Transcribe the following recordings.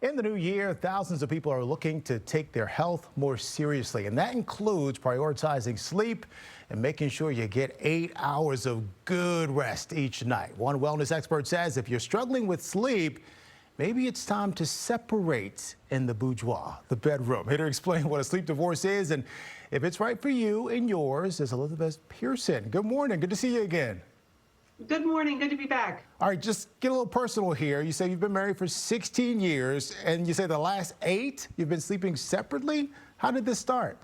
In the new year, thousands of people are looking to take their health more seriously, and that includes prioritizing sleep and making sure you get 8 hours of good rest each night. One wellness expert says if you're struggling with sleep, maybe it's time to separate in the boudoir, the bedroom. Here to explain what a sleep divorce is and if it's right for you and yours is Elizabeth Pearson. Good morning. Good to see you again. Good morning. Good to be back. All right, just get a little personal here. You say you've been married for 16 years, and you say the last 8 you've been sleeping separately. How did this start?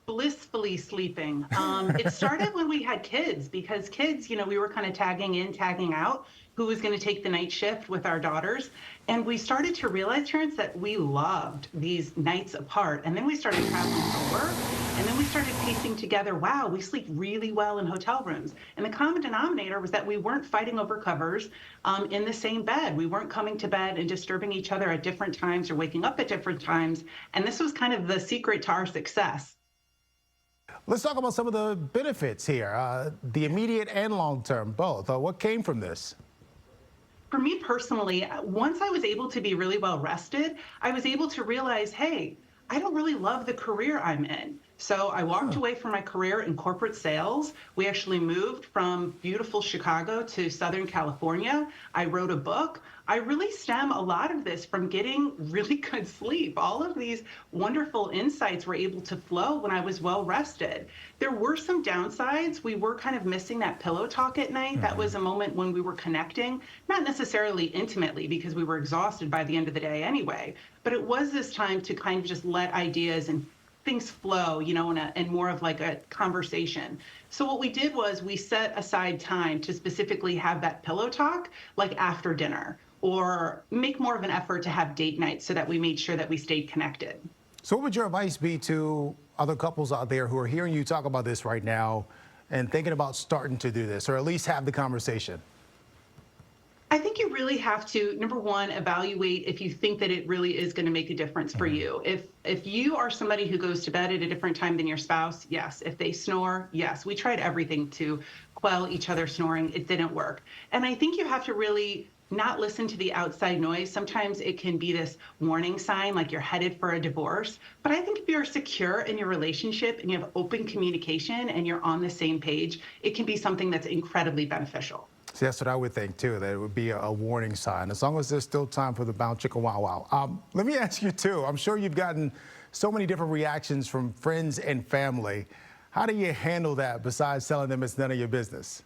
Blissfully sleeping. It started when we had kids because kids, we were kind of tagging in, tagging out who was going to take the night shift with our daughters. And we started to realize, Terrence, that we loved these nights apart. And then we started traveling for work. And then we started piecing together, wow, we sleep really well in hotel rooms. And the common denominator was that we weren't fighting over covers in the same bed. We weren't coming to bed and disturbing each other at different times or waking up at different times. And this was kind of the secret to our success. Let's talk about some of the benefits here, the immediate and long-term, both. What came from this? For me personally, once I was able to be really well rested, I was able to realize, hey, I don't really love the career I'm in. So I walked away from my career in corporate sales. We actually moved from beautiful Chicago to Southern California. I wrote a book. I really stem a lot of this from getting really good sleep. All of these wonderful insights were able to flow when I was well rested. There were some downsides. We were kind of missing that pillow talk at night. That was a moment when we were connecting, not necessarily intimately because we were exhausted by the end of the day anyway, but it was this time to kind of just let ideas and things flow, in more of like a conversation. So what we did was we set aside time to specifically have that pillow talk, like after dinner, or make more of an effort to have date nights so that we made sure that we stayed connected. So what would your advice be to other couples out there who are hearing you talk about this right now and thinking about starting to do this, or at least have the conversation? I think you really have to, number one, evaluate if you think that it really is going to make a difference for you. If you are somebody who goes to bed at a different time than your spouse, yes. If they snore, yes. We tried everything to quell each other snoring. It didn't work. And I think you have to really not listen to the outside noise. Sometimes it can be this warning sign like you're headed for a divorce. But I think if you're secure in your relationship and you have open communication and you're on the same page, it can be something that's incredibly beneficial. See, that's what I would think, too, that it would be a warning sign, as long as there's still time for the bound chicken wow wow. Let me ask you, too, I'm sure you've gotten so many different reactions from friends and family. How do you handle that besides telling them it's none of your business?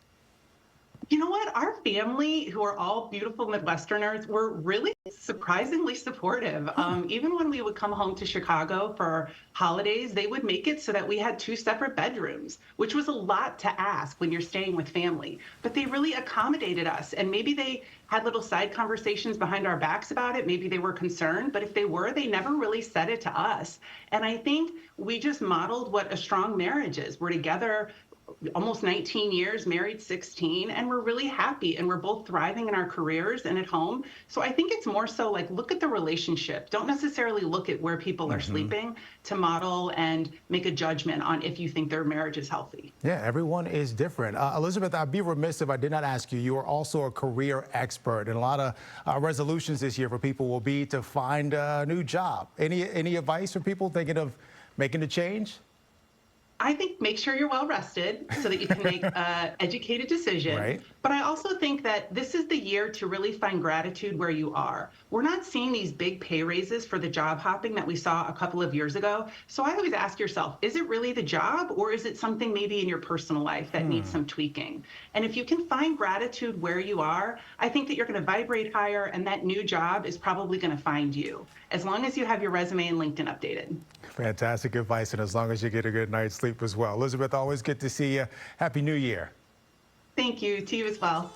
You know what? Our family, who are all beautiful Midwesterners, were really surprisingly supportive. Even when we would come home to Chicago for holidays, they would make it so that we had 2 separate bedrooms, which was a lot to ask when you're staying with family. But they really accommodated us. And maybe they had little side conversations behind our backs about it. Maybe they were concerned. But if they were, they never really said it to us. And I think we just modeled what a strong marriage is. We're together almost 19 years, married 16, and we're really happy and we're both thriving in our careers and at home. So I think it's more so like look at the relationship. Don't necessarily look at where people are sleeping to model and make a judgment on if you think their marriage is healthy. Yeah, everyone is different. Elizabeth, I'd be remiss if I did not ask you. You are also a career expert, and a lot of resolutions this year for people will be to find a new job. Any advice for people thinking of making a change? I think make sure you're well rested so that you can make an educated decision. Right. But I also think that this is the year to really find gratitude where you are. We're not seeing these big pay raises for the job hopping that we saw a couple of years ago. So I always ask yourself, is it really the job or is it something maybe in your personal life that needs some tweaking? And if you can find gratitude where you are, I think that you're going to vibrate higher and that new job is probably going to find you, as long as you have your resume and LinkedIn updated. Fantastic advice, and as long as you get a good night's sleep as well. Elizabeth, always good to see you. Happy New Year. Thank you. To you as well.